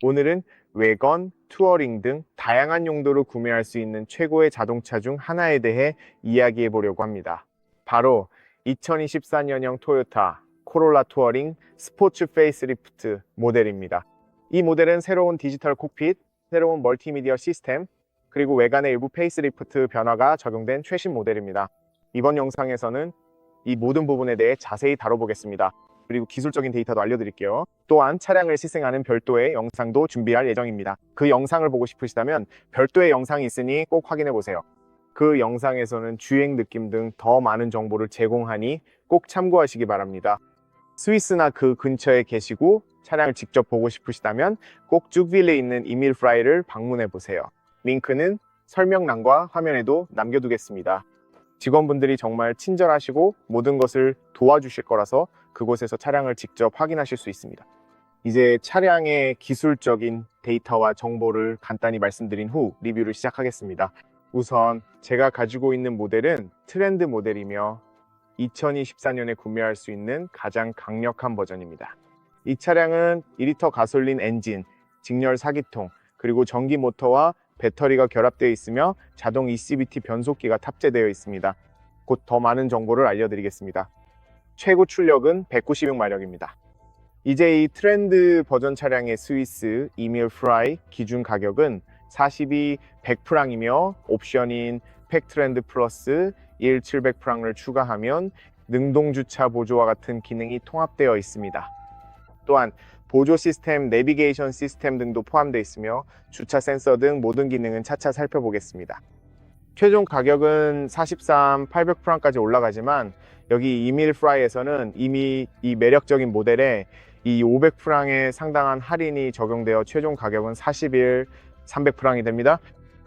오늘은 외건, 투어링 등 다양한 용도로 구매할 수 있는 최고의 자동차 중 하나에 대해 이야기해 보려고 합니다. 바로 2024년형 토요타 코롤라 투어링 스포츠 페이스리프트 모델입니다. 이 모델은 새로운 디지털 콕핏, 새로운 멀티미디어 시스템, 그리고 외관의 일부 페이스리프트 변화가 적용된 최신 모델입니다. 이번 영상에서는 이 모든 부분에 대해 자세히 다뤄보겠습니다. 그리고 기술적인 데이터도 알려드릴게요. 또한 차량을 시승하는 별도의 영상도 준비할 예정입니다. 그 영상을 보고 싶으시다면 별도의 영상이 있으니 꼭 확인해 보세요. 그 영상에서는 주행 느낌 등 더 많은 정보를 제공하니 꼭 참고하시기 바랍니다. 스위스나 그 근처에 계시고 차량을 직접 보고 싶으시다면 꼭 쭈그빌에 있는 이밀 프라이를 방문해 보세요. 링크는 설명란과 화면에도 남겨두겠습니다. 직원분들이 정말 친절하시고 모든 것을 도와주실 거라서 그곳에서 차량을 직접 확인하실 수 있습니다. 이제 차량의 기술적인 데이터와 정보를 간단히 말씀드린 후 리뷰를 시작하겠습니다. 우선 제가 가지고 있는 모델은 트렌드 모델이며 2024년에 구매할 수 있는 가장 강력한 버전입니다. 이 차량은 2리터 가솔린 엔진, 직렬 4기통, 그리고 전기 모터와 배터리가 결합되어 있으며 자동 ECVT 변속기가 탑재되어 있습니다. 곧 더 많은 정보를 알려드리겠습니다. 최고 출력은 196마력입니다. 이제 이 트렌드 버전 차량의 스위스 이밀 프라이 기준 가격은 42 100프랑이며 옵션인 팩트렌드 플러스 1700프랑을 추가하면 능동주차 보조와 같은 기능이 통합되어 있습니다. 또한 보조 시스템, 내비게이션 시스템 등도 포함되어 있으며 주차 센서 등 모든 기능은 차차 살펴보겠습니다. 최종 가격은 43 800프랑까지 올라가지만 여기 이밀 프라이에서는 이미 이 매력적인 모델에 이 500프랑에 상당한 할인이 적용되어 최종 가격은 41 300프랑이 됩니다.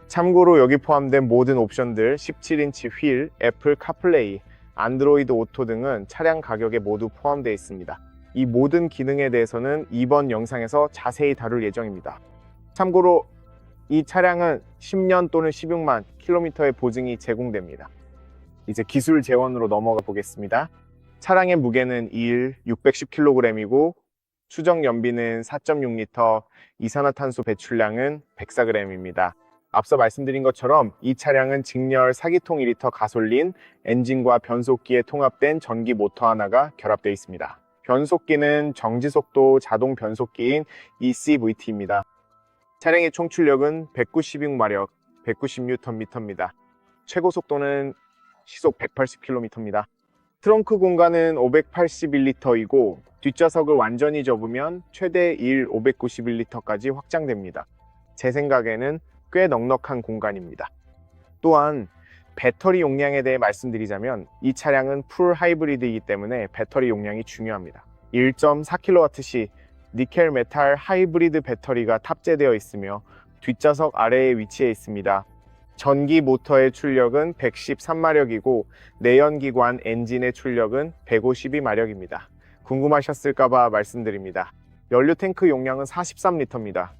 참고로 여기 포함된 모든 옵션들 17인치 휠, 애플 카플레이, 안드로이드 오토 등은 차량 가격에 모두 포함되어 있습니다. 이 모든 기능에 대해서는 이번 영상에서 자세히 다룰 예정입니다. 참고로 이 차량은 10년 또는 16만 킬로미터의 보증이 제공됩니다. 이제 기술 재원으로 넘어가 보겠습니다. 차량의 무게는 2일 610kg이고 추정 연비는 4.6리터, 이산화탄소 배출량은 104g입니다. 앞서 말씀드린 것처럼 이 차량은 직렬 4기통 2리터 가솔린 엔진과 변속기에 통합된 전기 모터 하나가 결합되어 있습니다. 변속기는 정지속도 자동 변속기인 ECVT입니다. 차량의 총 출력은 196마력, 190Nm입니다. 최고 속도는 시속 180km입니다. 트렁크 공간은 581리터이고 뒷좌석을 완전히 접으면 최대 1 591리터까지 확장됩니다. 제 생각에는 꽤 넉넉한 공간입니다. 또한 배터리 용량에 대해 말씀드리자면 이 차량은 풀 하이브리드이기 때문에 배터리 용량이 중요합니다. 1.4kWh 니켈 메탈 하이브리드 배터리가 탑재되어 있으며 뒷좌석 아래에 위치해 있습니다. 전기 모터의 출력은 113마력이고 내연기관 엔진의 출력은 152마력입니다. 궁금하셨을까봐 말씀드립니다. 연료 탱크 용량은 43리터입니다.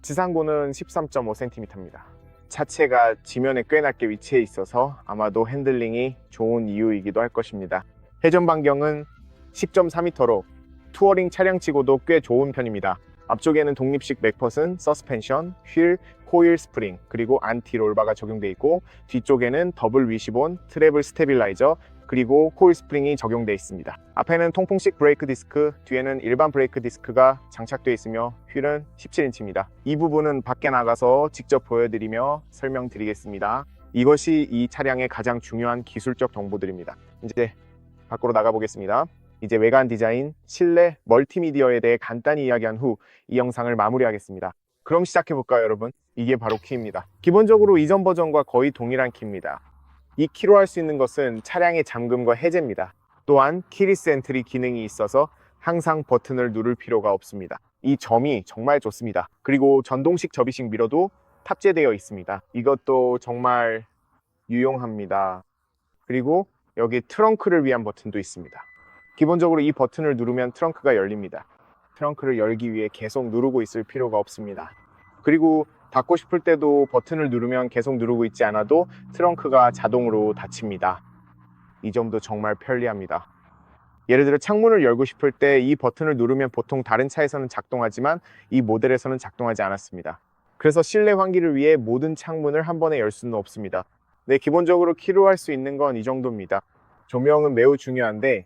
지상고는 13.5cm입니다. 차체가 지면에 꽤 낮게 위치해 있어서 아마도 핸들링이 좋은 이유이기도 할 것입니다. 회전 반경은 10.4m로 투어링 차량치고도 꽤 좋은 편입니다. 앞쪽에는 독립식 맥퍼슨, 서스펜션, 휠, 코일 스프링, 그리고 안티 롤바가 적용되어 있고 뒤쪽에는 더블 위시본, 트래블 스테빌라이저, 그리고 코일 스프링이 적용되어 있습니다. 앞에는 통풍식 브레이크 디스크, 뒤에는 일반 브레이크 디스크가 장착되어 있으며 휠은 17인치입니다. 이 부분은 밖에 나가서 직접 보여드리며 설명드리겠습니다. 이것이 이 차량의 가장 중요한 기술적 정보들입니다. 이제 밖으로 나가보겠습니다. 이제 외관 디자인, 실내, 멀티미디어에 대해 간단히 이야기한 후 이 영상을 마무리하겠습니다. 그럼 시작해볼까요, 여러분? 이게 바로 키입니다. 기본적으로 이전 버전과 거의 동일한 키입니다. 이 키로 할 수 있는 것은 차량의 잠금과 해제입니다. 또한 키리스 엔트리 기능이 있어서 항상 버튼을 누를 필요가 없습니다. 이 점이 정말 좋습니다. 그리고 전동식 접이식 미러도 탑재되어 있습니다. 이것도 정말 유용합니다. 그리고 여기 트렁크를 위한 버튼도 있습니다. 기본적으로 이 버튼을 누르면 트렁크가 열립니다. 트렁크를 열기 위해 계속 누르고 있을 필요가 없습니다. 그리고 닫고 싶을 때도 버튼을 누르면 계속 누르고 있지 않아도 트렁크가 자동으로 닫힙니다. 이 점도 정말 편리합니다. 예를 들어 창문을 열고 싶을 때 이 버튼을 누르면 보통 다른 차에서는 작동하지만 이 모델에서는 작동하지 않았습니다. 그래서 실내 환기를 위해 모든 창문을 한 번에 열 수는 없습니다. 네, 기본적으로 키로할 수 있는 건 이 정도입니다. 조명은 매우 중요한데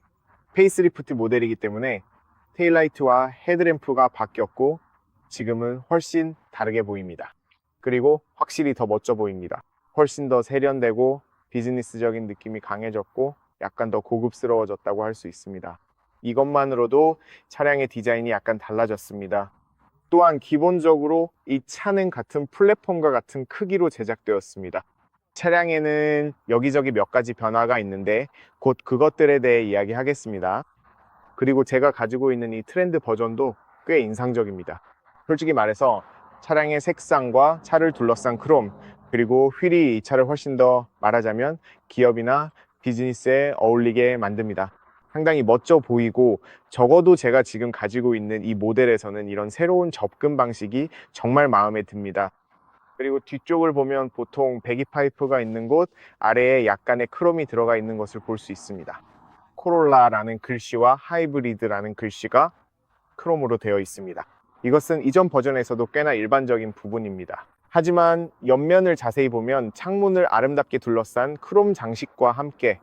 페이스리프트 모델이기 때문에 테일라이트와 헤드램프가 바뀌었고 지금은 훨씬 다르게 보입니다. 그리고 확실히 더 멋져 보입니다. 훨씬 더 세련되고 비즈니스적인 느낌이 강해졌고 약간 더 고급스러워졌다고 할 수 있습니다. 이것만으로도 차량의 디자인이 약간 달라졌습니다. 또한 기본적으로 이 차는 같은 플랫폼과 같은 크기로 제작되었습니다. 차량에는 여기저기 몇 가지 변화가 있는데 곧 그것들에 대해 이야기하겠습니다. 그리고 제가 가지고 있는 이 트렌드 버전도 꽤 인상적입니다. 솔직히 말해서 차량의 색상과 차를 둘러싼 크롬, 그리고 휠이 이 차를 훨씬 더 말하자면 기업이나 비즈니스에 어울리게 만듭니다. 상당히 멋져 보이고 적어도 제가 지금 가지고 있는 이 모델에서는 이런 새로운 접근 방식이 정말 마음에 듭니다. 그리고 뒤쪽을 보면 보통 배기 파이프가 있는 곳 아래에 약간의 크롬이 들어가 있는 것을 볼 수 있습니다. 코롤라라는 글씨와 하이브리드라는 글씨가 크롬으로 되어 있습니다. 이것은 이전 버전에서도 꽤나 일반적인 부분입니다. 하지만 옆면을 자세히 보면 창문을 아름답게 둘러싼 크롬 장식과 함께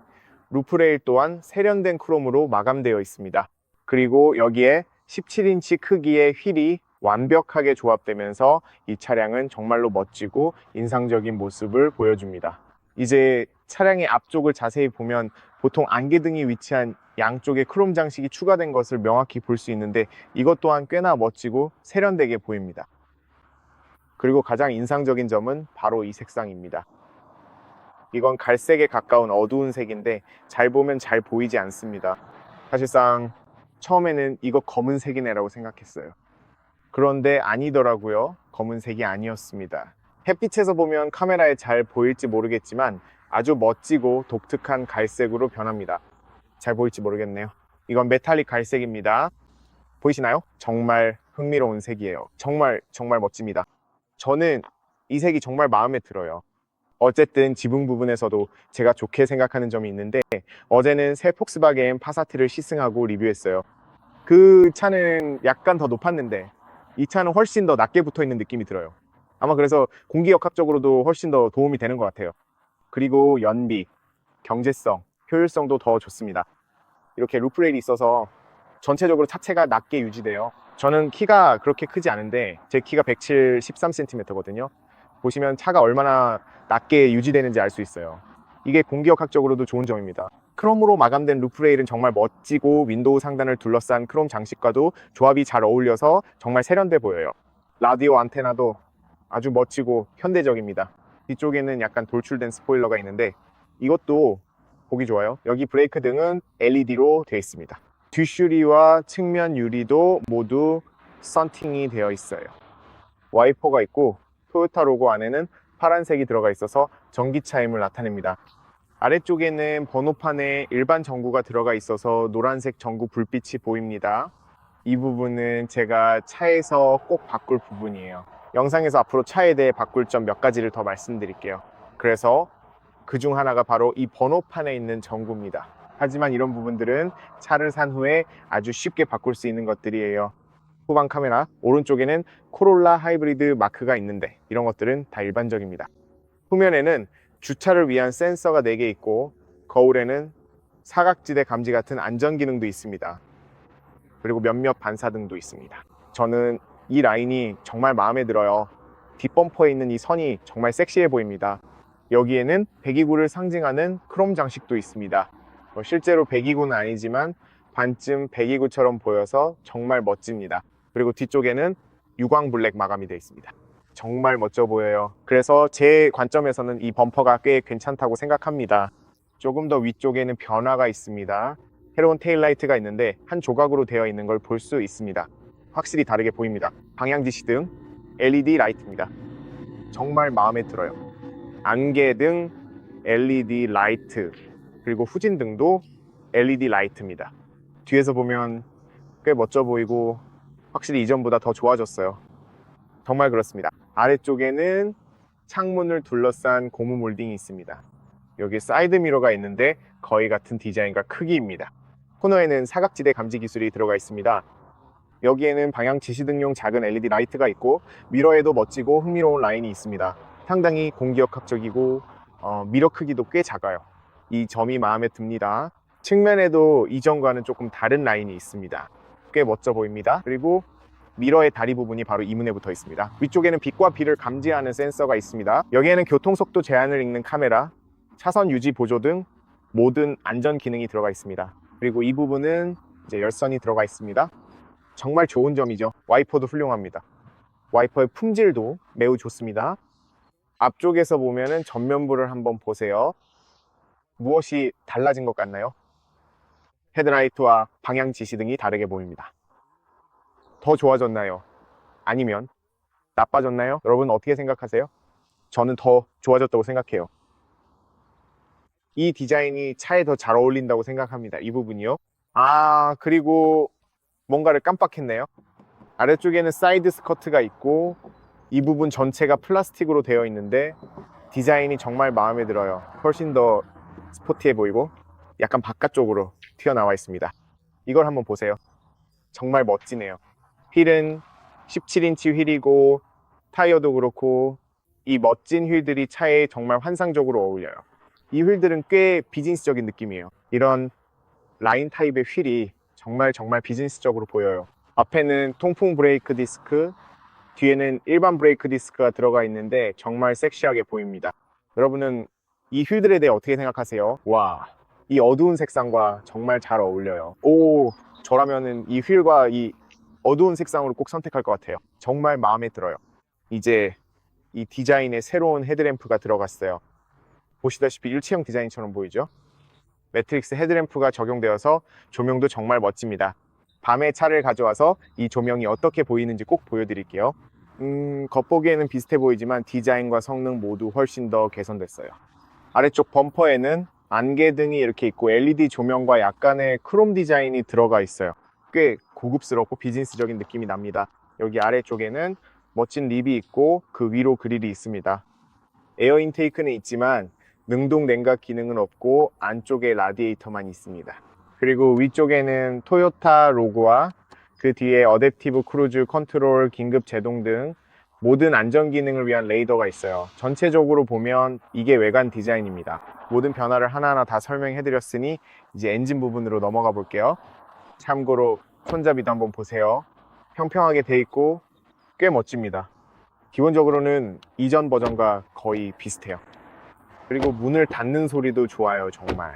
루프레일 또한 세련된 크롬으로 마감되어 있습니다. 그리고 여기에 17인치 크기의 휠이 완벽하게 조합되면서 이 차량은 정말로 멋지고 인상적인 모습을 보여줍니다. 이제 차량의 앞쪽을 자세히 보면 보통 안개등이 위치한 양쪽에 크롬 장식이 추가된 것을 명확히 볼 수 있는데 이것 또한 꽤나 멋지고 세련되게 보입니다. 그리고 가장 인상적인 점은 바로 이 색상입니다. 이건 갈색에 가까운 어두운 색인데 잘 보면 잘 보이지 않습니다. 사실상 처음에는 이거 검은색이네 라고 생각했어요. 그런데 아니더라고요. 검은색이 아니었습니다. 햇빛에서 보면 카메라에 잘 보일지 모르겠지만 아주 멋지고 독특한 갈색으로 변합니다. 잘 보일지 모르겠네요. 이건 메탈릭 갈색입니다. 보이시나요? 정말 흥미로운 색이에요. 정말 멋집니다. 저는 이 색이 정말 마음에 들어요. 어쨌든 지붕 부분에서도 제가 좋게 생각하는 점이 있는데 어제는 새 폭스바겐 파사트를 시승하고 리뷰했어요. 그 차는 약간 더 높았는데 이 차는 훨씬 더 낮게 붙어 있는 느낌이 들어요. 아마 그래서 공기역학적으로도 훨씬 더 도움이 되는 것 같아요. 그리고 연비, 경제성, 효율성도 더 좋습니다. 이렇게 루프레일이 있어서 전체적으로 차체가 낮게 유지돼요. 저는 키가 그렇게 크지 않은데 제 키가 173cm거든요. 보시면 차가 얼마나 낮게 유지되는지 알 수 있어요. 이게 공기역학적으로도 좋은 점입니다. 크롬으로 마감된 루프레일은 정말 멋지고 윈도우 상단을 둘러싼 크롬 장식과도 조합이 잘 어울려서 정말 세련돼 보여요. 라디오 안테나도 아주 멋지고 현대적입니다. 뒤쪽에는 약간 돌출된 스포일러가 있는데 이것도 보기 좋아요. 여기 브레이크 등은 LED로 되어 있습니다. 뒷유리와 측면 유리도 모두 썬팅이 되어 있어요. 와이퍼가 있고 토요타 로고 안에는 파란색이 들어가 있어서 전기차임을 나타냅니다. 아래쪽에는 번호판에 일반 전구가 들어가 있어서 노란색 전구 불빛이 보입니다. 이 부분은 제가 차에서 꼭 바꿀 부분이에요. 영상에서 앞으로 차에 대해 바꿀 점 몇 가지를 더 말씀드릴게요. 그래서 그 중 하나가 바로 이 번호판에 있는 전구입니다. 하지만 이런 부분들은 차를 산 후에 아주 쉽게 바꿀 수 있는 것들이에요. 후방 카메라, 오른쪽에는 코롤라 하이브리드 마크가 있는데 이런 것들은 다 일반적입니다. 후면에는 주차를 위한 센서가 4개 있고 거울에는 사각지대 감지 같은 안전 기능도 있습니다. 그리고 몇몇 반사등도 있습니다. 저는 이 라인이 정말 마음에 들어요. 뒷범퍼에 있는 이 선이 정말 섹시해 보입니다. 여기에는 배기구를 상징하는 크롬 장식도 있습니다. 실제로 배기구는 아니지만 반쯤 배기구처럼 보여서 정말 멋집니다. 그리고 뒤쪽에는 유광 블랙 마감이 되어 있습니다. 정말 멋져 보여요. 그래서 제 관점에서는 이 범퍼가 꽤 괜찮다고 생각합니다. 조금 더 위쪽에는 변화가 있습니다. 새로운 테일라이트가 있는데 한 조각으로 되어 있는 걸 볼 수 있습니다. 확실히 다르게 보입니다. 방향지시등 LED 라이트입니다. 정말 마음에 들어요. 안개등 LED 라이트, 그리고 후진등도 LED 라이트입니다. 뒤에서 보면 꽤 멋져 보이고 확실히 이전보다 더 좋아졌어요. 정말 그렇습니다. 아래쪽에는 창문을 둘러싼 고무 몰딩이 있습니다. 여기 사이드 미러가 있는데 거의 같은 디자인과 크기입니다. 코너에는 사각지대 감지 기술이 들어가 있습니다. 여기에는 방향 지시등용 작은 LED 라이트가 있고 미러에도 멋지고 흥미로운 라인이 있습니다. 상당히 공기역학적이고 미러 크기도 꽤 작아요. 이 점이 마음에 듭니다. 측면에도 이전과는 조금 다른 라인이 있습니다. 꽤 멋져 보입니다. 그리고 미러의 다리 부분이 바로 이문에 붙어 있습니다. 위쪽에는 빛과 비를 감지하는 센서가 있습니다. 여기에는 교통속도 제한을 읽는 카메라, 차선 유지 보조 등 모든 안전 기능이 들어가 있습니다. 그리고 이 부분은 이제 열선이 들어가 있습니다. 정말 좋은 점이죠. 와이퍼도 훌륭합니다. 와이퍼의 품질도 매우 좋습니다. 앞쪽에서 보면은 전면부를 한번 보세요. 무엇이 달라진 것 같나요? 헤드라이트와 방향 지시등이 다르게 보입니다. 더 좋아졌나요? 아니면 나빠졌나요? 여러분 어떻게 생각하세요? 저는 더 좋아졌다고 생각해요. 이 디자인이 차에 더 잘 어울린다고 생각합니다. 이 부분이요. 그리고 뭔가를 깜빡했네요. 아래쪽에는 사이드 스커트가 있고 이 부분 전체가 플라스틱으로 되어 있는데 디자인이 정말 마음에 들어요. 훨씬 더 스포티해 보이고 약간 바깥쪽으로 튀어나와 있습니다. 이걸 한번 보세요. 정말 멋지네요. 휠은 17인치 휠이고 타이어도 그렇고 이 멋진 휠들이 차에 정말 환상적으로 어울려요. 이 휠들은 꽤 비즈니스적인 느낌이에요. 이런 라인 타입의 휠이 정말 비즈니스적으로 보여요. 앞에는 통풍 브레이크 디스크, 뒤에는 일반 브레이크 디스크가 들어가 있는데 정말 섹시하게 보입니다. 여러분은 이 휠들에 대해 어떻게 생각하세요? 와, 이 어두운 색상과 정말 잘 어울려요. 저라면은 이 휠과 이 어두운 색상으로 꼭 선택할 것 같아요. 정말 마음에 들어요. 이제 이 디자인에 새로운 헤드램프가 들어갔어요. 보시다시피 일체형 디자인처럼 보이죠? 매트릭스 헤드램프가 적용되어서 조명도 정말 멋집니다. 밤에 차를 가져와서 이 조명이 어떻게 보이는지 꼭 보여드릴게요. 겉보기에는 비슷해 보이지만 디자인과 성능 모두 훨씬 더 개선됐어요. 아래쪽 범퍼에는 안개등이 이렇게 있고 LED 조명과 약간의 크롬 디자인이 들어가 있어요. 꽤 고급스럽고 비즈니스적인 느낌이 납니다. 여기 아래쪽에는 멋진 립이 있고 그 위로 그릴이 있습니다. 에어 인테이크는 있지만 능동 냉각 기능은 없고 안쪽에 라디에이터만 있습니다. 그리고 위쪽에는 토요타 로고와 그 뒤에 어댑티브 크루즈 컨트롤, 긴급 제동 등 모든 안전 기능을 위한 레이더가 있어요. 전체적으로 보면 이게 외관 디자인입니다. 모든 변화를 하나하나 다 설명해 드렸으니 이제 엔진 부분으로 넘어가 볼게요. 참고로 손잡이도 한번 보세요. 평평하게 돼 있고 꽤 멋집니다. 기본적으로는 이전 버전과 거의 비슷해요. 그리고 문을 닫는 소리도 좋아요. 정말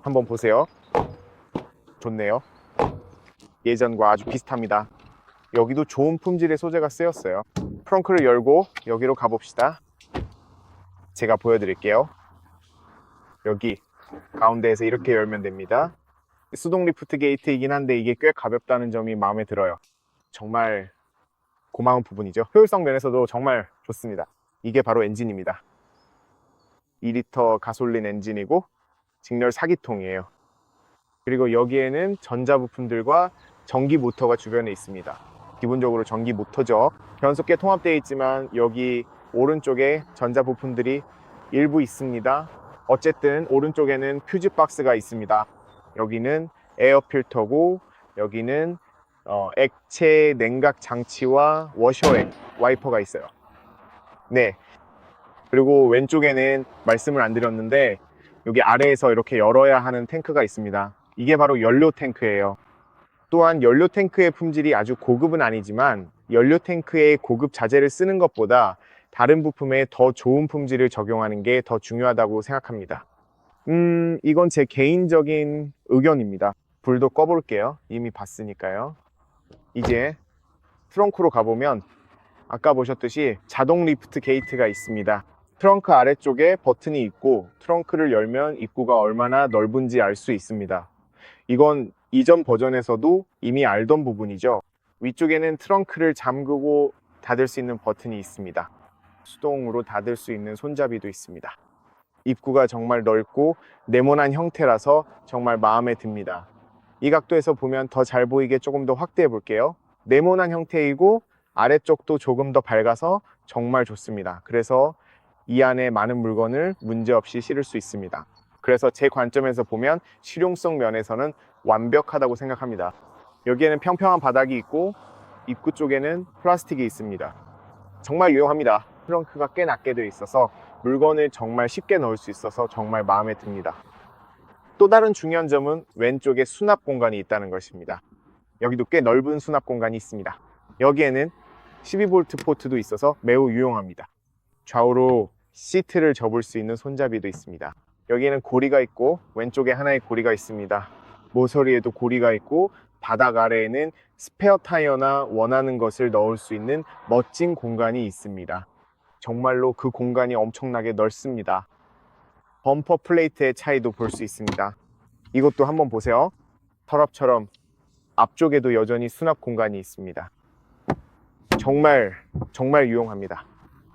한번 보세요. 좋네요. 예전과 아주 비슷합니다. 여기도 좋은 품질의 소재가 쓰였어요. 트렁크를 열고 여기로 가봅시다. 제가 보여드릴게요. 여기 가운데에서 이렇게 열면 됩니다. 수동 리프트 게이트이긴 한데 이게 꽤 가볍다는 점이 마음에 들어요. 정말 고마운 부분이죠. 효율성 면에서도 정말 좋습니다. 이게 바로 엔진입니다. 2리터 가솔린 엔진이고 직렬 4기통이에요. 그리고 여기에는 전자 부품들과 전기 모터가 주변에 있습니다. 기본적으로 전기 모터죠. 변속기에 통합되어 있지만 여기 오른쪽에 전자 부품들이 일부 있습니다. 어쨌든 오른쪽에는 퓨즈 박스가 있습니다. 여기는 에어 필터고 여기는 액체 냉각 장치와 워셔액 와이퍼가 있어요. 네. 그리고 왼쪽에는 말씀을 안 드렸는데 여기 아래에서 이렇게 열어야 하는 탱크가 있습니다. 이게 바로 연료 탱크예요. 또한 연료 탱크의 품질이 아주 고급은 아니지만 연료 탱크에 고급 자재를 쓰는 것보다 다른 부품에 더 좋은 품질을 적용하는 게 더 중요하다고 생각합니다. 이건 제 개인적인 의견입니다. 불도 꺼볼게요. 이미 봤으니까요. 이제 트렁크로 가보면 아까 보셨듯이 자동 리프트 게이트가 있습니다. 트렁크 아래쪽에 버튼이 있고 트렁크를 열면 입구가 얼마나 넓은지 알 수 있습니다. 이건 이전 버전에서도 이미 알던 부분이죠. 위쪽에는 트렁크를 잠그고 닫을 수 있는 버튼이 있습니다. 수동으로 닫을 수 있는 손잡이도 있습니다. 입구가 정말 넓고 네모난 형태라서 정말 마음에 듭니다. 이 각도에서 보면 더 잘 보이게 조금 더 확대해 볼게요. 네모난 형태이고 아래쪽도 조금 더 밝아서 정말 좋습니다. 그래서 이 안에 많은 물건을 문제없이 실을 수 있습니다. 그래서 제 관점에서 보면 실용성 면에서는 완벽하다고 생각합니다. 여기에는 평평한 바닥이 있고 입구 쪽에는 플라스틱이 있습니다. 정말 유용합니다. 트렁크가 꽤 낮게 되어 있어서 물건을 정말 쉽게 넣을 수 있어서 정말 마음에 듭니다. 또 다른 중요한 점은 왼쪽에 수납 공간이 있다는 것입니다. 여기도 꽤 넓은 수납 공간이 있습니다. 여기에는 12V 포트도 있어서 매우 유용합니다. 좌우로 시트를 접을 수 있는 손잡이도 있습니다. 여기에는 고리가 있고 왼쪽에 하나의 고리가 있습니다. 모서리에도 고리가 있고 바닥 아래에는 스페어 타이어나 원하는 것을 넣을 수 있는 멋진 공간이 있습니다. 정말로 그 공간이 엄청나게 넓습니다. 범퍼 플레이트의 차이도 볼 수 있습니다. 이것도 한번 보세요. 서랍처럼 앞쪽에도 여전히 수납 공간이 있습니다. 정말 유용합니다.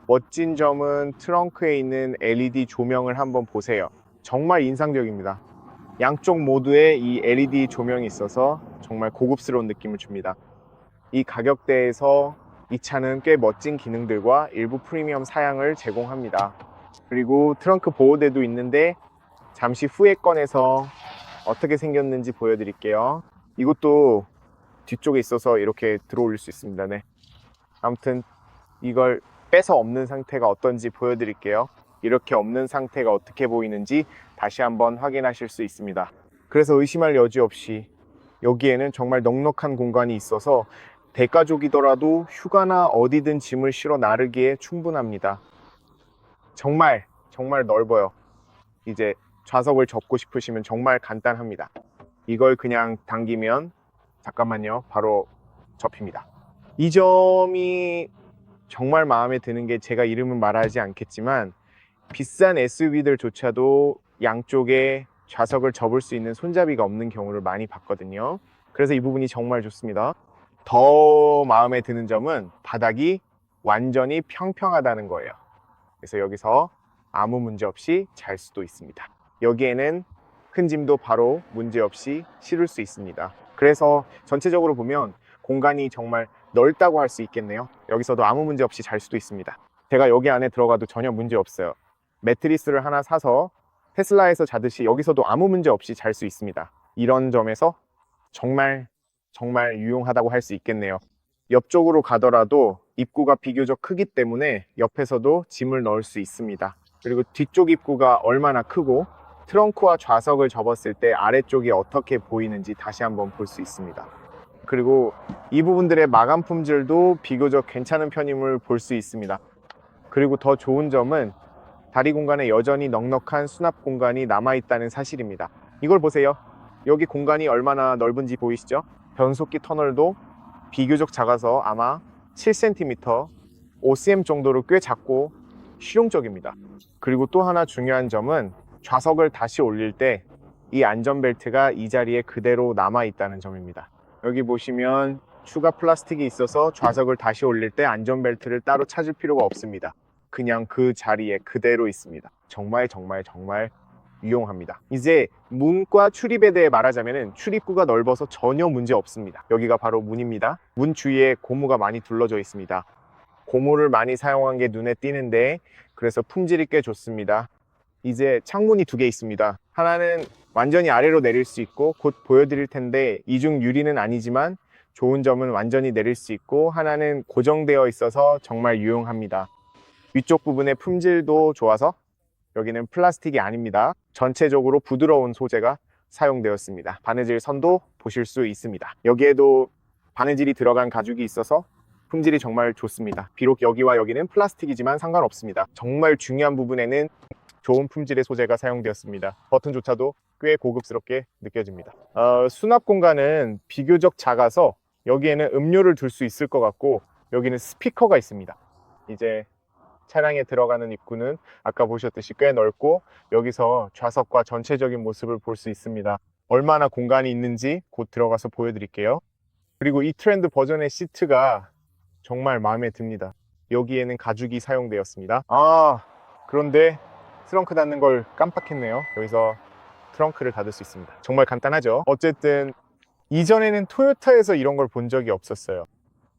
멋진 점은 트렁크에 있는 LED 조명을 한번 보세요. 정말 인상적입니다. 양쪽 모두에 이 LED 조명이 있어서 정말 고급스러운 느낌을 줍니다. 이 가격대에서 이 차는 꽤 멋진 기능들과 일부 프리미엄 사양을 제공합니다. 그리고 트렁크 보호대도 있는데 잠시 후에 꺼내서 어떻게 생겼는지 보여드릴게요. 이것도 뒤쪽에 있어서 이렇게 들어 올릴 수 있습니다. 네. 아무튼 이걸 빼서 없는 상태가 어떤지 보여드릴게요. 이렇게 없는 상태가 어떻게 보이는지 다시 한번 확인하실 수 있습니다. 그래서 의심할 여지 없이 여기에는 정말 넉넉한 공간이 있어서 대가족이더라도 휴가나 어디든 짐을 실어 나르기에 충분합니다. 정말 넓어요. 이제 좌석을 접고 싶으시면 정말 간단합니다. 이걸 그냥 당기면 잠깐만요, 바로 접힙니다. 이 점이 정말 마음에 드는 게, 제가 이름은 말하지 않겠지만 비싼 SUV들조차도 양쪽에 좌석을 접을 수 있는 손잡이가 없는 경우를 많이 봤거든요. 그래서 이 부분이 정말 좋습니다. 더 마음에 드는 점은 바닥이 완전히 평평하다는 거예요. 그래서 여기서 아무 문제 없이 잘 수도 있습니다. 여기에는 큰 짐도 바로 문제 없이 실을 수 있습니다. 그래서 전체적으로 보면 공간이 정말 넓다고 할 수 있겠네요. 여기서도 아무 문제 없이 잘 수도 있습니다. 제가 여기 안에 들어가도 전혀 문제 없어요. 매트리스를 하나 사서 테슬라에서 자듯이 여기서도 아무 문제 없이 잘 수 있습니다. 이런 점에서 정말 유용하다고 할 수 있겠네요. 옆쪽으로 가더라도 입구가 비교적 크기 때문에 옆에서도 짐을 넣을 수 있습니다. 그리고 뒤쪽 입구가 얼마나 크고 트렁크와 좌석을 접었을 때 아래쪽이 어떻게 보이는지 다시 한번 볼 수 있습니다. 그리고 이 부분들의 마감 품질도 비교적 괜찮은 편임을 볼 수 있습니다. 그리고 더 좋은 점은 다리 공간에 여전히 넉넉한 수납 공간이 남아있다는 사실입니다. 이걸 보세요. 여기 공간이 얼마나 넓은지 보이시죠? 변속기 터널도 비교적 작아서 아마 7cm, 5cm 정도로 꽤 작고 실용적입니다. 그리고 또 하나 중요한 점은 좌석을 다시 올릴 때 이 안전벨트가 이 자리에 그대로 남아있다는 점입니다. 여기 보시면 추가 플라스틱이 있어서 좌석을 다시 올릴 때 안전벨트를 따로 찾을 필요가 없습니다. 그냥 그 자리에 그대로 있습니다. 정말 유용합니다. 이제 문과 출입에 대해 말하자면 출입구가 넓어서 전혀 문제 없습니다. 여기가 바로 문입니다. 문 주위에 고무가 많이 둘러져 있습니다. 고무를 많이 사용한 게 눈에 띄는데 그래서 품질이 꽤 좋습니다. 이제 창문이 두 개 있습니다. 하나는 완전히 아래로 내릴 수 있고 곧 보여드릴 텐데 이중 유리는 아니지만 좋은 점은 완전히 내릴 수 있고 하나는 고정되어 있어서 정말 유용합니다. 위쪽 부분의 품질도 좋아서 여기는 플라스틱이 아닙니다. 전체적으로 부드러운 소재가 사용되었습니다. 바느질 선도 보실 수 있습니다. 여기에도 바느질이 들어간 가죽이 있어서 품질이 정말 좋습니다. 비록 여기와 여기는 플라스틱이지만 상관없습니다. 정말 중요한 부분에는 좋은 품질의 소재가 사용되었습니다. 버튼조차도 꽤 고급스럽게 느껴집니다. 수납 공간은 비교적 작아서 여기에는 음료를 둘 수 있을 것 같고 여기는 스피커가 있습니다. 이제 차량에 들어가는 입구는 아까 보셨듯이 꽤 넓고 여기서 좌석과 전체적인 모습을 볼 수 있습니다. 얼마나 공간이 있는지 곧 들어가서 보여드릴게요. 그리고 이 트렌드 버전의 시트가 정말 마음에 듭니다. 여기에는 가죽이 사용되었습니다. 그런데 트렁크 닫는 걸 깜빡했네요. 여기서 트렁크를 닫을 수 있습니다. 정말 간단하죠? 어쨌든 이전에는 토요타에서 이런 걸 본 적이 없었어요.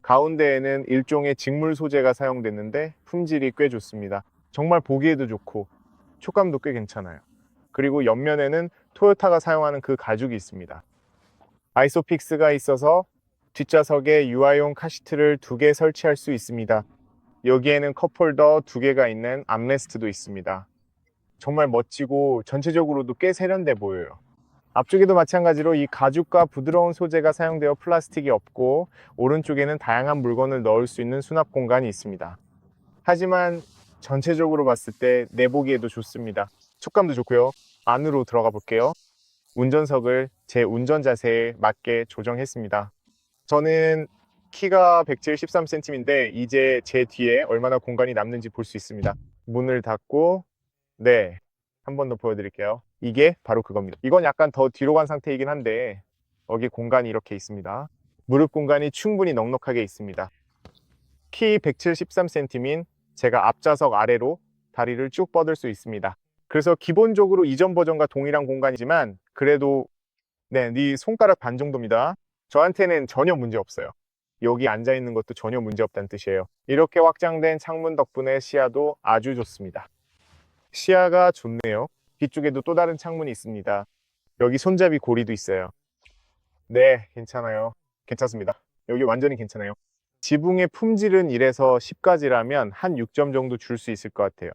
가운데에는 일종의 직물 소재가 사용됐는데 품질이 꽤 좋습니다. 정말 보기에도 좋고 촉감도 꽤 괜찮아요. 그리고 옆면에는 토요타가 사용하는 그 가죽이 있습니다. 아이소픽스가 있어서 뒷좌석에 유아용 카시트를 2개 설치할 수 있습니다. 여기에는 컵홀더 2개가 있는 암레스트도 있습니다. 정말 멋지고 전체적으로도 꽤 세련돼 보여요. 앞쪽에도 마찬가지로 이 가죽과 부드러운 소재가 사용되어 플라스틱이 없고, 오른쪽에는 다양한 물건을 넣을 수 있는 수납 공간이 있습니다. 하지만 전체적으로 봤을 때 내보기에도 좋습니다. 촉감도 좋고요. 안으로 들어가 볼게요. 운전석을 제 운전 자세에 맞게 조정했습니다. 저는 키가 173cm인데 이제 제 뒤에 얼마나 공간이 남는지 볼 수 있습니다. 문을 닫고, 네, 한 번 더 보여드릴게요. 이게 바로 그겁니다. 이건 약간 더 뒤로 간 상태이긴 한데 여기 공간이 이렇게 있습니다. 무릎 공간이 충분히 넉넉하게 있습니다. 키 173cm인 제가 앞좌석 아래로 다리를 쭉 뻗을 수 있습니다. 그래서 기본적으로 이전 버전과 동일한 공간이지만 그래도 네 손가락 반 정도입니다. 저한테는 전혀 문제 없어요. 여기 앉아 있는 것도 전혀 문제 없다는 뜻이에요. 이렇게 확장된 창문 덕분에 시야도 아주 좋습니다. 시야가 좋네요. 뒤쪽에도 또 다른 창문이 있습니다. 여기 손잡이 고리도 있어요. 네, 괜찮아요. 괜찮습니다. 여기 완전히 괜찮아요. 지붕의 품질은 1에서 10까지라면 한 6점 정도 줄 수 있을 것 같아요.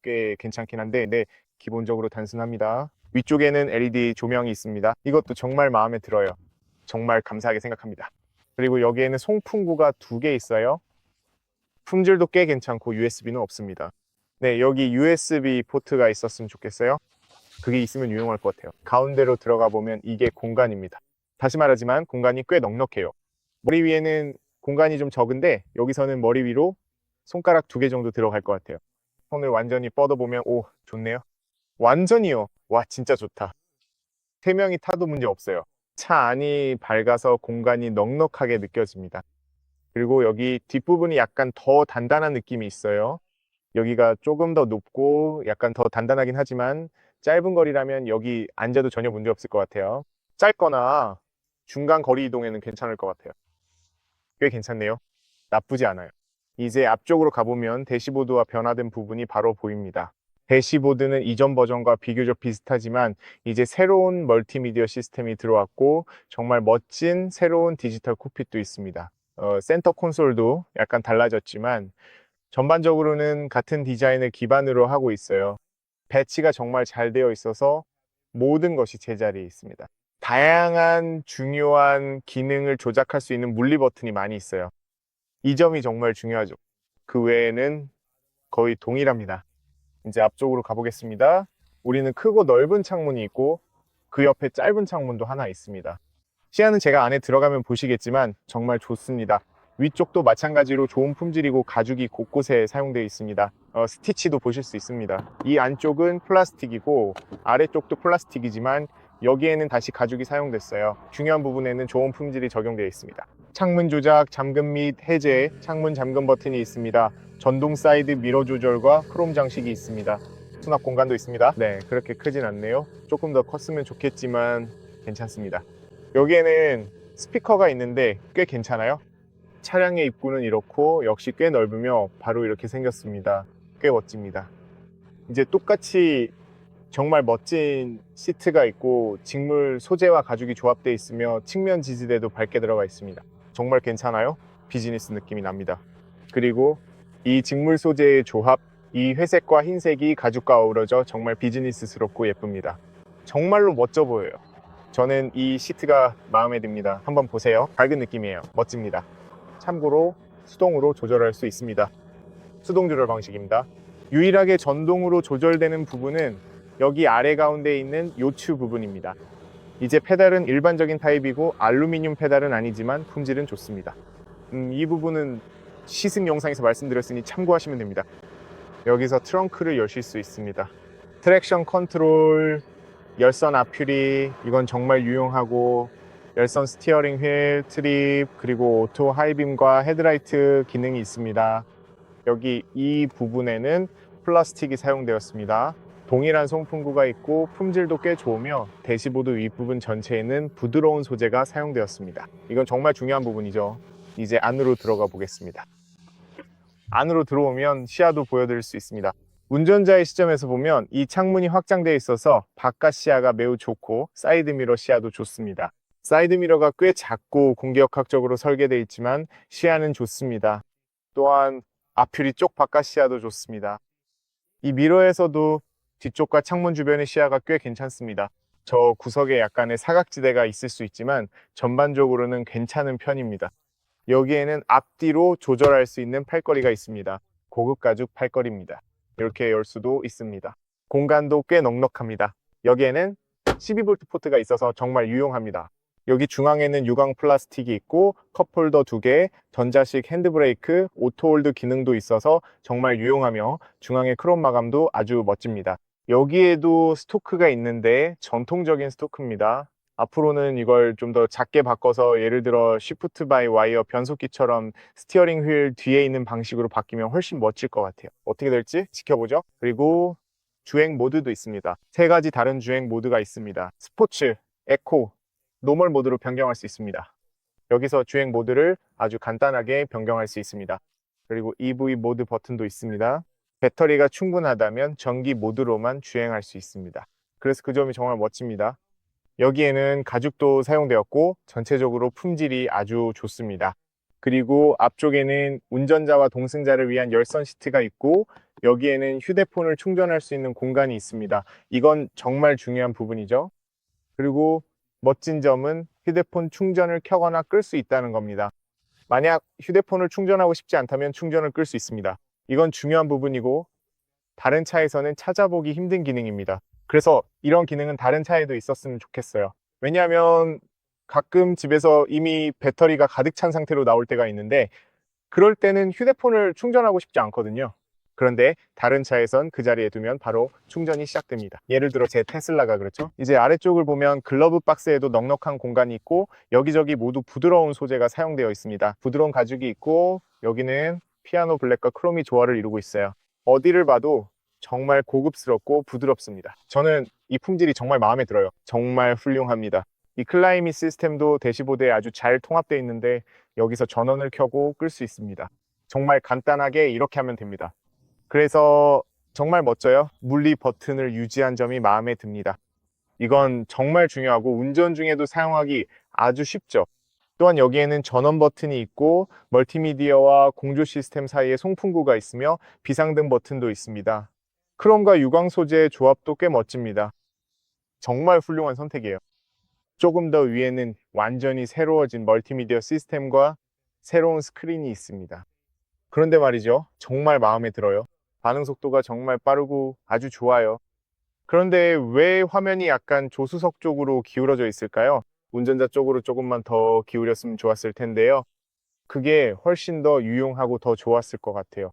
꽤 괜찮긴 한데, 네, 기본적으로 단순합니다. 위쪽에는 LED 조명이 있습니다. 이것도 정말 마음에 들어요. 정말 감사하게 생각합니다. 그리고 여기에는 송풍구가 2개 있어요. 품질도 꽤 괜찮고 USB는 없습니다. 네, 여기 USB 포트가 있었으면 좋겠어요. 그게 있으면 유용할 것 같아요. 가운데로 들어가 보면 이게 공간입니다. 다시 말하지만 공간이 꽤 넉넉해요. 머리 위에는 공간이 좀 적은데 여기서는 머리 위로 손가락 2개 정도 들어갈 것 같아요. 손을 완전히 뻗어보면 오, 좋네요. 완전히요. 와, 진짜 좋다. 3명이 타도 문제 없어요. 차 안이 밝아서 공간이 넉넉하게 느껴집니다. 그리고 여기 뒷부분이 약간 더 단단한 느낌이 있어요. 여기가 조금 더 높고 약간 더 단단하긴 하지만 짧은 거리라면 여기 앉아도 전혀 문제 없을 것 같아요. 짧거나 중간 거리 이동에는 괜찮을 것 같아요. 꽤 괜찮네요. 나쁘지 않아요. 이제 앞쪽으로 가보면 대시보드와 변화된 부분이 바로 보입니다. 대시보드는 이전 버전과 비교적 비슷하지만 이제 새로운 멀티미디어 시스템이 들어왔고 정말 멋진 새로운 디지털 콕핏도 있습니다. 센터 콘솔도 약간 달라졌지만 전반적으로는 같은 디자인을 기반으로 하고 있어요. 배치가 정말 잘 되어 있어서 모든 것이 제자리에 있습니다. 다양한 중요한 기능을 조작할 수 있는 물리 버튼이 많이 있어요. 이 점이 정말 중요하죠. 그 외에는 거의 동일합니다. 이제 앞쪽으로 가보겠습니다. 우리는 크고 넓은 창문이 있고 그 옆에 짧은 창문도 하나 있습니다. 시야는 제가 안에 들어가면 보시겠지만 정말 좋습니다. 위쪽도 마찬가지로 좋은 품질이고 가죽이 곳곳에 사용되어 있습니다. 스티치도 보실 수 있습니다. 이 안쪽은 플라스틱이고 아래쪽도 플라스틱이지만 여기에는 다시 가죽이 사용됐어요. 중요한 부분에는 좋은 품질이 적용되어 있습니다. 창문 조작, 잠금 및 해제, 창문 잠금 버튼이 있습니다. 전동 사이드 미러 조절과 크롬 장식이 있습니다. 수납 공간도 있습니다. 네, 그렇게 크진 않네요. 조금 더 컸으면 좋겠지만 괜찮습니다. 여기에는 스피커가 있는데 꽤 괜찮아요. 차량의 입구는 이렇고 역시 꽤 넓으며 바로 이렇게 생겼습니다. 꽤 멋집니다. 이제 똑같이 정말 멋진 시트가 있고 직물 소재와 가죽이 조합되어 있으며 측면 지지대도 밝게 들어가 있습니다. 정말 괜찮아요? 비즈니스 느낌이 납니다. 그리고 이 직물 소재의 조합, 이 회색과 흰색이 가죽과 어우러져 정말 비즈니스스럽고 예쁩니다. 정말로 멋져 보여요. 저는 이 시트가 마음에 듭니다. 한번 보세요. 밝은 느낌이에요. 멋집니다. 참고로 수동으로 조절할 수 있습니다. 수동 조절 방식입니다. 유일하게 전동으로 조절되는 부분은 여기 아래 가운데에 있는 요추 부분입니다. 이제 페달은 일반적인 타입이고 알루미늄 페달은 아니지만 품질은 좋습니다. 이 부분은 시승 영상에서 말씀드렸으니 참고하시면 됩니다. 여기서 트렁크를 여실 수 있습니다. 트랙션 컨트롤, 열선 앞유리, 이건 정말 유용하고 열선 스티어링 휠, 트립, 그리고 오토 하이빔과 헤드라이트 기능이 있습니다. 여기 이 부분에는 플라스틱이 사용되었습니다. 동일한 송풍구가 있고 품질도 꽤 좋으며 대시보드 윗부분 전체에는 부드러운 소재가 사용되었습니다. 이건 정말 중요한 부분이죠. 이제 안으로 들어가 보겠습니다. 안으로 들어오면 시야도 보여드릴 수 있습니다. 운전자의 시점에서 보면 이 창문이 확장되어 있어서 바깥 시야가 매우 좋고 사이드미러 시야도 좋습니다. 사이드미러가 꽤 작고 공기역학적으로 설계되어 있지만 시야는 좋습니다. 또한 앞유리 쪽 바깥 시야도 좋습니다. 이 미러에서도 뒤쪽과 창문 주변의 시야가 꽤 괜찮습니다. 저 구석에 약간의 사각지대가 있을 수 있지만 전반적으로는 괜찮은 편입니다. 여기에는 앞뒤로 조절할 수 있는 팔걸이가 있습니다. 고급 가죽 팔걸이입니다. 이렇게 열 수도 있습니다. 공간도 꽤 넉넉합니다. 여기에는 12V 포트가 있어서 정말 유용합니다. 여기 중앙에는 유광 플라스틱이 있고 컵홀더 2개, 전자식 핸드브레이크, 오토홀드 기능도 있어서 정말 유용하며 중앙의 크롬 마감도 아주 멋집니다. 여기에도 스토크가 있는데 전통적인 스토크입니다. 앞으로는 이걸 좀 더 작게 바꿔서 예를 들어 쉬프트 바이 와이어 변속기처럼 스티어링 휠 뒤에 있는 방식으로 바뀌면 훨씬 멋질 것 같아요. 어떻게 될지 지켜보죠. 그리고 주행 모드도 있습니다. 세 가지 다른 주행 모드가 있습니다. 스포츠, 에코, 노멀 모드로 변경할 수 있습니다. 여기서 주행 모드를 아주 간단하게 변경할 수 있습니다. 그리고 EV 모드 버튼도 있습니다. 배터리가 충분하다면 전기 모드로만 주행할 수 있습니다. 그래서 그 점이 정말 멋집니다. 여기에는 가죽도 사용되었고 전체적으로 품질이 아주 좋습니다. 그리고 앞쪽에는 운전자와 동승자를 위한 열선 시트가 있고 여기에는 휴대폰을 충전할 수 있는 공간이 있습니다. 이건 정말 중요한 부분이죠. 그리고 멋진 점은 휴대폰 충전을 켜거나 끌 수 있다는 겁니다. 만약 휴대폰을 충전하고 싶지 않다면 충전을 끌 수 있습니다. 이건 중요한 부분이고 다른 차에서는 찾아보기 힘든 기능입니다. 그래서 이런 기능은 다른 차에도 있었으면 좋겠어요. 왜냐하면 가끔 집에서 이미 배터리가 가득 찬 상태로 나올 때가 있는데 그럴 때는 휴대폰을 충전하고 싶지 않거든요. 그런데 다른 차에선 그 자리에 두면 바로 충전이 시작됩니다. 예를 들어 제 테슬라가 그렇죠. 이제 아래쪽을 보면 글러브 박스에도 넉넉한 공간이 있고 여기저기 모두 부드러운 소재가 사용되어 있습니다. 부드러운 가죽이 있고 여기는 피아노 블랙과 크롬이 조화를 이루고 있어요. 어디를 봐도 정말 고급스럽고 부드럽습니다. 저는 이 품질이 정말 마음에 들어요. 정말 훌륭합니다. 이 클라이밋 시스템도 대시보드에 아주 잘 통합되어 있는데 여기서 전원을 켜고 끌 수 있습니다. 정말 간단하게 이렇게 하면 됩니다. 그래서 정말 멋져요. 물리 버튼을 유지한 점이 마음에 듭니다. 이건 정말 중요하고 운전 중에도 사용하기 아주 쉽죠. 또한 여기에는 전원 버튼이 있고 멀티미디어와 공조 시스템 사이에 송풍구가 있으며 비상등 버튼도 있습니다. 크롬과 유광 소재의 조합도 꽤 멋집니다. 정말 훌륭한 선택이에요. 조금 더 위에는 완전히 새로워진 멀티미디어 시스템과 새로운 스크린이 있습니다. 그런데 말이죠. 정말 마음에 들어요. 반응 속도가 정말 빠르고 아주 좋아요. 그런데 왜 화면이 약간 조수석 쪽으로 기울어져 있을까요? 운전자 쪽으로 조금만 더 기울였으면 좋았을 텐데요. 그게 훨씬 더 유용하고 더 좋았을 것 같아요.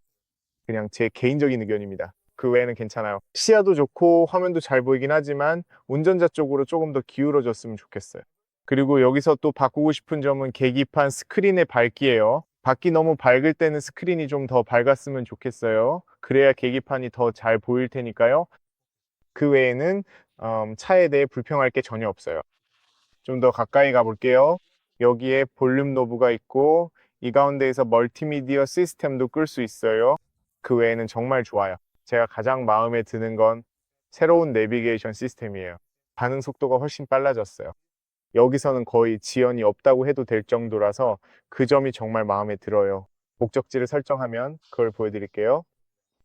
그냥 제 개인적인 의견입니다. 그 외에는 괜찮아요. 시야도 좋고 화면도 잘 보이긴 하지만 운전자 쪽으로 조금 더 기울어졌으면 좋겠어요. 그리고 여기서 또 바꾸고 싶은 점은 계기판 스크린의 밝기예요. 밖이 너무 밝을 때는 스크린이 좀 더 밝았으면 좋겠어요. 그래야 계기판이 더 잘 보일 테니까요. 그 외에는 차에 대해 불평할 게 전혀 없어요. 좀 더 가까이 가볼게요. 여기에 볼륨 노브가 있고 이 가운데에서 멀티미디어 시스템도 끌 수 있어요. 그 외에는 정말 좋아요. 제가 가장 마음에 드는 건 새로운 내비게이션 시스템이에요. 반응 속도가 훨씬 빨라졌어요. 여기서는 거의 지연이 없다고 해도 될 정도라서 그 점이 정말 마음에 들어요. 목적지를 설정하면 그걸 보여드릴게요.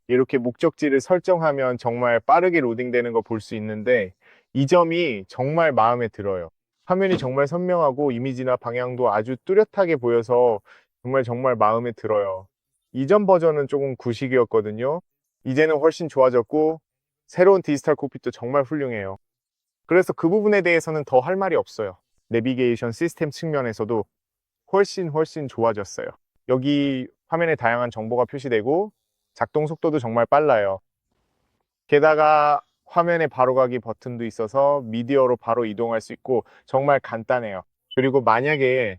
이렇게 목적지를 설정하면 정말 빠르게 로딩되는 거 볼 수 있는데 이 점이 정말 마음에 들어요. 화면이 정말 선명하고 이미지나 방향도 아주 뚜렷하게 보여서 정말 마음에 들어요. 이전 버전은 조금 구식이었거든요. 이제는 훨씬 좋아졌고 새로운 디지털 콕핏도 정말 훌륭해요. 그래서 그 부분에 대해서는 더 할 말이 없어요. 내비게이션 시스템 측면에서도 훨씬 좋아졌어요. 여기 화면에 다양한 정보가 표시되고 작동 속도도 정말 빨라요. 게다가 화면에 바로가기 버튼도 있어서 미디어로 바로 이동할 수 있고 정말 간단해요. 그리고 만약에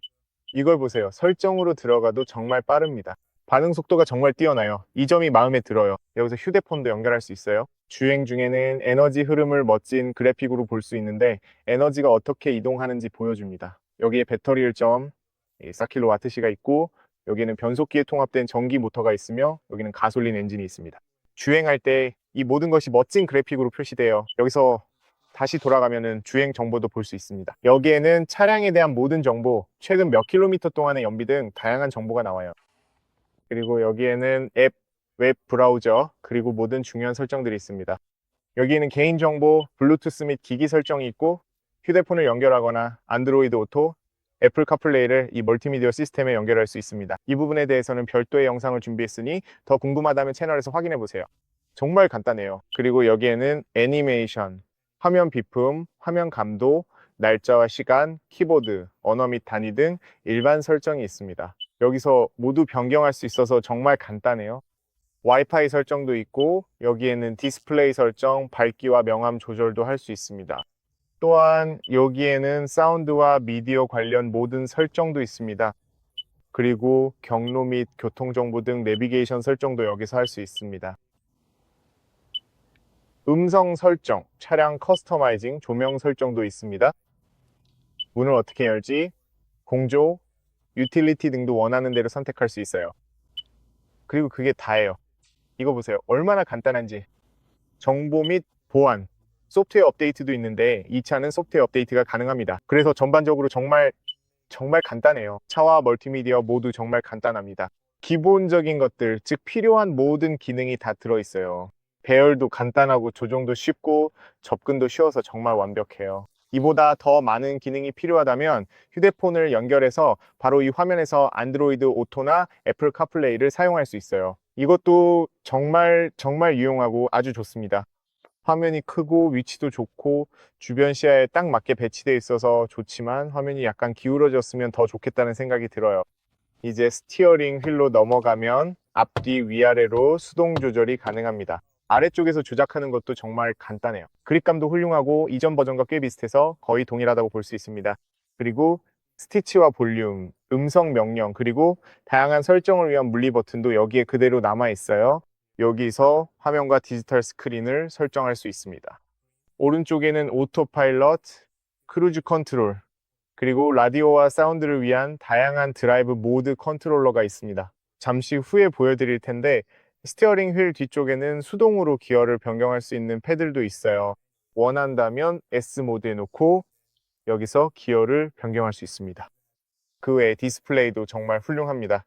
이걸 보세요. 설정으로 들어가도 정말 빠릅니다. 반응 속도가 정말 뛰어나요. 이 점이 마음에 들어요. 여기서 휴대폰도 연결할 수 있어요. 주행 중에는 에너지 흐름을 멋진 그래픽으로 볼 수 있는데 에너지가 어떻게 이동하는지 보여줍니다. 여기에 배터리 1점 4kWh가 있고 여기는 변속기에 통합된 전기 모터가 있으며 여기는 가솔린 엔진이 있습니다. 주행할 때 이 모든 것이 멋진 그래픽으로 표시돼요. 여기서 다시 돌아가면은 주행 정보도 볼 수 있습니다. 여기에는 차량에 대한 모든 정보, 최근 몇 킬로미터 동안의 연비 등 다양한 정보가 나와요. 그리고 여기에는 앱, 웹 브라우저, 그리고 모든 중요한 설정들이 있습니다. 여기에는 개인정보, 블루투스 및 기기 설정이 있고 휴대폰을 연결하거나 안드로이드 오토, 애플 카플레이를 이 멀티미디어 시스템에 연결할 수 있습니다. 이 부분에 대해서는 별도의 영상을 준비했으니 더 궁금하다면 채널에서 확인해 보세요. 정말 간단해요. 그리고 여기에는 애니메이션, 화면 비품, 화면 감도, 날짜와 시간, 키보드, 언어 및 단위 등 일반 설정이 있습니다. 여기서 모두 변경할 수 있어서 정말 간단해요. 와이파이 설정도 있고 여기에는 디스플레이 설정, 밝기와 명암 조절도 할 수 있습니다. 또한 여기에는 사운드와 미디어 관련 모든 설정도 있습니다. 그리고 경로 및 교통정보 등 내비게이션 설정도 여기서 할 수 있습니다. 음성 설정, 차량 커스터마이징, 조명 설정도 있습니다. 문을 어떻게 열지, 공조, 유틸리티 등도 원하는 대로 선택할 수 있어요. 그리고 그게 다예요. 이거 보세요. 얼마나 간단한지. 정보 및 보안, 소프트웨어 업데이트도 있는데 이 차는 소프트웨어 업데이트가 가능합니다. 그래서 전반적으로 정말 간단해요. 차와 멀티미디어 모두 정말 간단합니다. 기본적인 것들, 즉 필요한 모든 기능이 다 들어있어요. 배열도 간단하고 조정도 쉽고 접근도 쉬워서 정말 완벽해요. 이보다 더 많은 기능이 필요하다면 휴대폰을 연결해서 바로 이 화면에서 안드로이드 오토나 애플 카플레이를 사용할 수 있어요. 이것도 정말 유용하고 아주 좋습니다. 화면이 크고 위치도 좋고 주변 시야에 딱 맞게 배치되어 있어서 좋지만 화면이 약간 기울어졌으면 더 좋겠다는 생각이 들어요. 이제 스티어링 휠로 넘어가면 앞뒤 위아래로 수동 조절이 가능합니다. 아래쪽에서 조작하는 것도 정말 간단해요. 그립감도 훌륭하고 이전 버전과 꽤 비슷해서 거의 동일하다고 볼 수 있습니다. 그리고 스티치와 볼륨, 음성 명령, 그리고 다양한 설정을 위한 물리 버튼도 여기에 그대로 남아 있어요. 여기서 화면과 디지털 스크린을 설정할 수 있습니다. 오른쪽에는 오토파일럿, 크루즈 컨트롤, 그리고 라디오와 사운드를 위한 다양한 드라이브 모드 컨트롤러가 있습니다. 잠시 후에 보여드릴 텐데 스티어링 휠 뒤쪽에는 수동으로 기어를 변경할 수 있는 패들도 있어요. 원한다면 S 모드에 놓고 여기서 기어를 변경할 수 있습니다. 그 외에 디스플레이도 정말 훌륭합니다.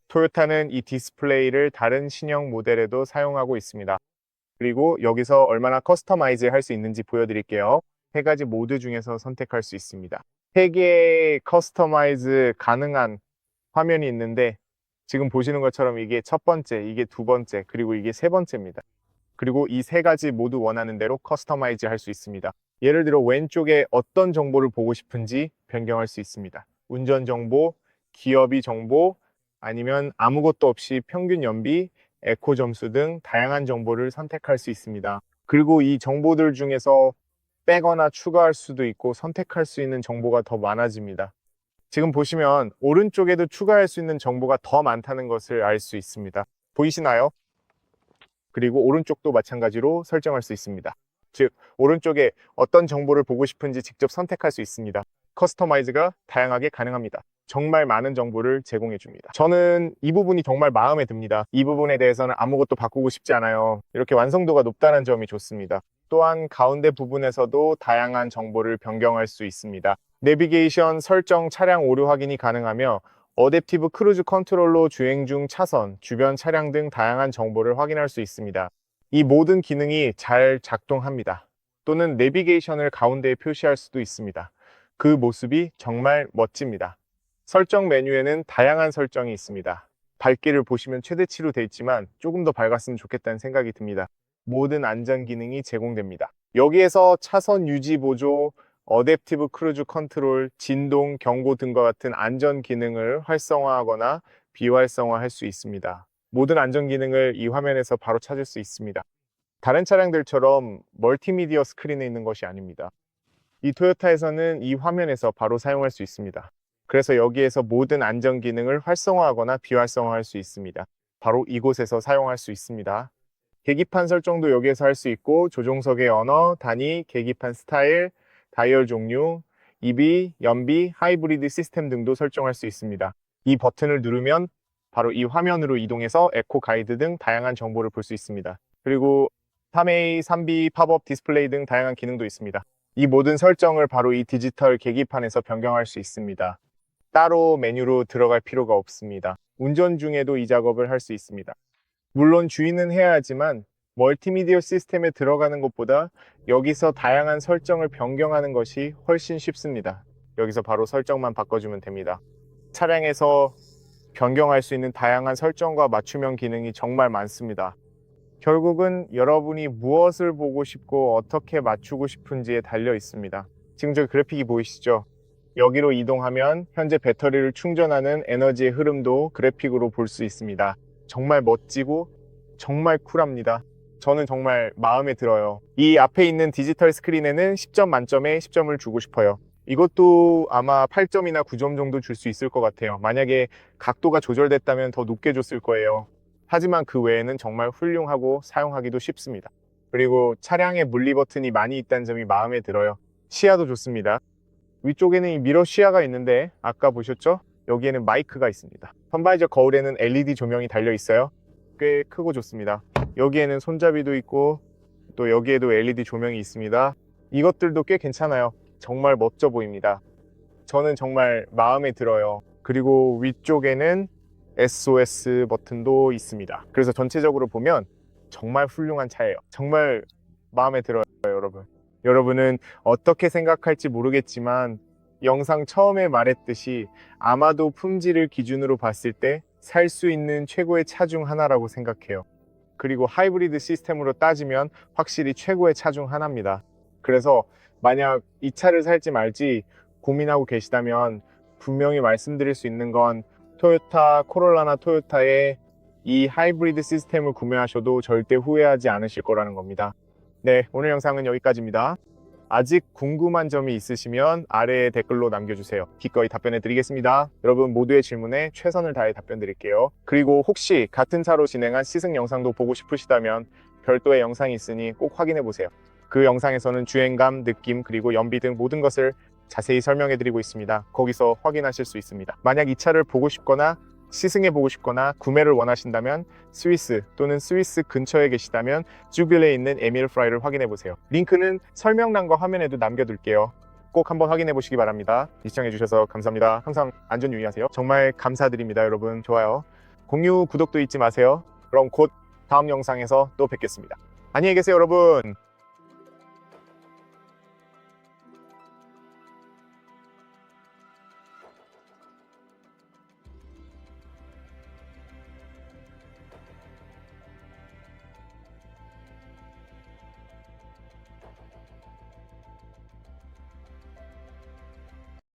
토요타는 이 디스플레이를 다른 신형 모델에도 사용하고 있습니다. 그리고 여기서 얼마나 커스터마이즈 할 수 있는지 보여드릴게요. 세 가지 모드 중에서 선택할 수 있습니다. 세 개의 커스터마이즈 가능한 화면이 있는데 지금 보시는 것처럼 이게 첫 번째, 이게 두 번째, 그리고 이게 세 번째입니다. 그리고 이 세 가지 모두 원하는 대로 커스터마이즈 할 수 있습니다. 예를 들어 왼쪽에 어떤 정보를 보고 싶은지 변경할 수 있습니다. 운전 정보, 기어비 정보, 아니면 아무것도 없이 평균 연비, 에코 점수 등 다양한 정보를 선택할 수 있습니다. 그리고 이 정보들 중에서 빼거나 추가할 수도 있고 선택할 수 있는 정보가 더 많아집니다. 지금 보시면 오른쪽에도 추가할 수 있는 정보가 더 많다는 것을 알 수 있습니다. 보이시나요? 그리고 오른쪽도 마찬가지로 설정할 수 있습니다. 즉, 오른쪽에 어떤 정보를 보고 싶은지 직접 선택할 수 있습니다. 커스터마이즈가 다양하게 가능합니다. 정말 많은 정보를 제공해 줍니다. 저는 이 부분이 정말 마음에 듭니다. 이 부분에 대해서는 아무것도 바꾸고 싶지 않아요. 이렇게 완성도가 높다는 점이 좋습니다. 또한 가운데 부분에서도 다양한 정보를 변경할 수 있습니다. 내비게이션, 설정, 차량 오류 확인이 가능하며 어댑티브 크루즈 컨트롤로 주행 중 차선, 주변 차량 등 다양한 정보를 확인할 수 있습니다. 이 모든 기능이 잘 작동합니다. 또는 내비게이션을 가운데에 표시할 수도 있습니다. 그 모습이 정말 멋집니다. 설정 메뉴에는 다양한 설정이 있습니다. 밝기를 보시면 최대치로 되어 있지만 조금 더 밝았으면 좋겠다는 생각이 듭니다. 모든 안전 기능이 제공됩니다. 여기에서 차선 유지 보조, 어댑티브 크루즈 컨트롤, 진동, 경고 등과 같은 안전 기능을 활성화하거나 비활성화할 수 있습니다. 모든 안전 기능을 이 화면에서 바로 찾을 수 있습니다. 다른 차량들처럼 멀티미디어 스크린에 있는 것이 아닙니다. 이 토요타에서는 이 화면에서 바로 사용할 수 있습니다. 그래서 여기에서 모든 안전 기능을 활성화하거나 비활성화할 수 있습니다. 바로 이곳에서 사용할 수 있습니다. 계기판 설정도 여기에서 할 수 있고 조종석의 언어, 단위, 계기판 스타일, 다이얼 종류, EB, 연비, 하이브리드 시스템 등도 설정할 수 있습니다. 이 버튼을 누르면 바로 이 화면으로 이동해서 에코 가이드 등 다양한 정보를 볼 수 있습니다. 그리고 3A, 3B, 팝업 디스플레이 등 다양한 기능도 있습니다. 이 모든 설정을 바로 이 디지털 계기판에서 변경할 수 있습니다. 따로 메뉴로 들어갈 필요가 없습니다. 운전 중에도 이 작업을 할 수 있습니다. 물론 주의는 해야 하지만 멀티미디어 시스템에 들어가는 것보다 여기서 다양한 설정을 변경하는 것이 훨씬 쉽습니다. 여기서 바로 설정만 바꿔주면 됩니다. 차량에서 변경할 수 있는 다양한 설정과 맞춤형 기능이 정말 많습니다. 결국은 여러분이 무엇을 보고 싶고 어떻게 맞추고 싶은지에 달려 있습니다. 지금 저 그래픽이 보이시죠? 여기로 이동하면 현재 배터리를 충전하는 에너지의 흐름도 그래픽으로 볼 수 있습니다. 정말 멋지고 정말 쿨합니다. 저는 정말 마음에 들어요. 이 앞에 있는 디지털 스크린에는 10점 만점에 10점을 주고 싶어요. 이것도 아마 8점이나 9점 정도 줄 수 있을 것 같아요. 만약에 각도가 조절됐다면 더 높게 줬을 거예요. 하지만 그 외에는 정말 훌륭하고 사용하기도 쉽습니다. 그리고 차량에 물리 버튼이 많이 있다는 점이 마음에 들어요. 시야도 좋습니다. 위쪽에는 이 미러 시야가 있는데 아까 보셨죠? 여기에는 마이크가 있습니다. 선바이저 거울에는 LED 조명이 달려 있어요. 꽤 크고 좋습니다. 여기에는 손잡이도 있고 또 여기에도 LED 조명이 있습니다. 이것들도 꽤 괜찮아요. 정말 멋져 보입니다. 저는 정말 마음에 들어요. 그리고 위쪽에는 SOS 버튼도 있습니다. 그래서 전체적으로 보면 정말 훌륭한 차예요. 정말 마음에 들어요, 여러분. 여러분은 어떻게 생각할지 모르겠지만 영상 처음에 말했듯이 아마도 품질을 기준으로 봤을 때 살 수 있는 최고의 차 중 하나라고 생각해요. 그리고 하이브리드 시스템으로 따지면 확실히 최고의 차 중 하나입니다. 그래서 만약 이 차를 살지 말지 고민하고 계시다면 분명히 말씀드릴 수 있는 건 토요타 코롤라나 토요타의 이 하이브리드 시스템을 구매하셔도 절대 후회하지 않으실 거라는 겁니다. 네, 오늘 영상은 여기까지입니다. 아직 궁금한 점이 있으시면 아래에 댓글로 남겨주세요. 기꺼이 답변해 드리겠습니다. 여러분 모두의 질문에 최선을 다해 답변 드릴게요. 그리고 혹시 같은 차로 진행한 시승 영상도 보고 싶으시다면 별도의 영상이 있으니 꼭 확인해 보세요. 그 영상에서는 주행감, 느낌, 그리고 연비 등 모든 것을 자세히 설명해 드리고 있습니다. 거기서 확인하실 수 있습니다. 만약 이 차를 보고 싶거나 시승해 보고 싶거나 구매를 원하신다면 스위스 또는 스위스 근처에 계시다면 주빌레에 있는 에밀 프라이를 확인해 보세요. 링크는 설명란과 화면에도 남겨둘게요. 꼭 한번 확인해 보시기 바랍니다. 시청해 주셔서 감사합니다. 항상 안전 유의하세요. 정말 감사드립니다, 여러분. 좋아요, 공유, 구독도 잊지 마세요. 그럼 곧 다음 영상에서 또 뵙겠습니다. 안녕히 계세요, 여러분.